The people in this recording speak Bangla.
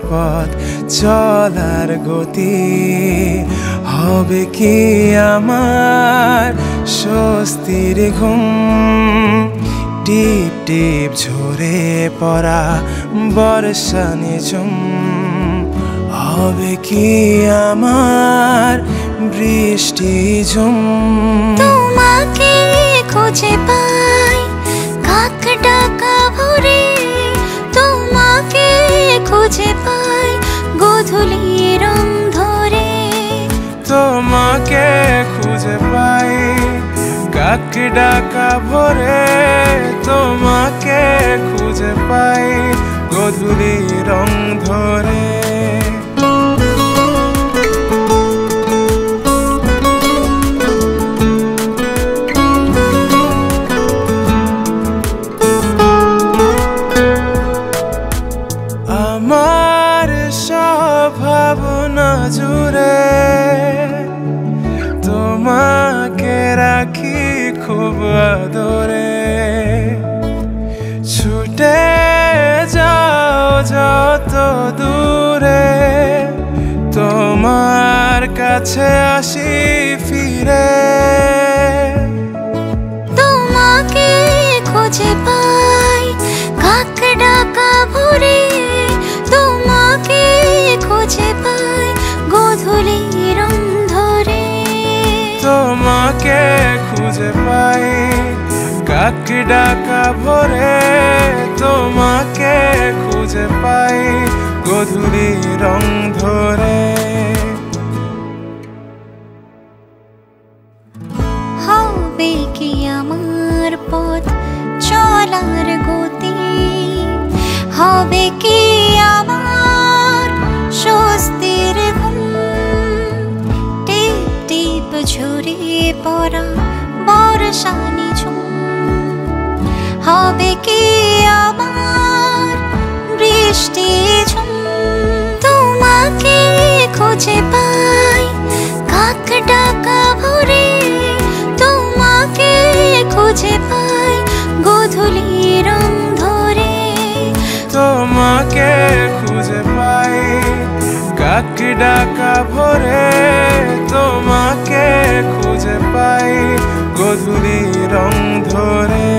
পথ চলার গতি হবে কি আমার স্বস্তির ঘুম টিপ টিপ ঝরে পড়া বর্ষা নিঝুম হবে কি আমার বৃষ্টি ঝুম তোমাকে খুঁজে পাই কাক ডাকা ভোরে তোমাকে খুঁজে পাই গোধূলি রং ধরে তোমাকে খুঁজে পাই কাক ডাকা ভোরে তোমাকে খুঁজে পাই গোধূলি রং ধরে আমার সব ভাবনা জুড়ে তোমাকে রাখি খুব আদরে ছুটে যাও যত দূরে তোমার কাছে আসি ফিরে তোমাকে খুঁজে পাই কাক ডাকা ভোরে তোমাকে খুঁজে পাই গোধূলি রং ধরে তোমাকে খুঁজে পাই কাক ডাকা ভোরে তোমাকে খুঁজে পাই গোধূলি রং ধরে হবে কি আমার পথ চলার গতি হবে কি আমার স্বস্তির ঘুম টিপ টিপ ঝরে পড়া বর্ষা নিঝুম হবে কি আমার বৃষ্টি ঝুম তোমাকে খুঁজে পাই কাক ডাকা ভোরে তোমাকে খুঁজে পাই গোধূলি রং ধরে তোমাকে খুঁজে পাই কাক ডাকা ভোরে তোমাকে খুঁজে পাই গোধূলি রং ধরে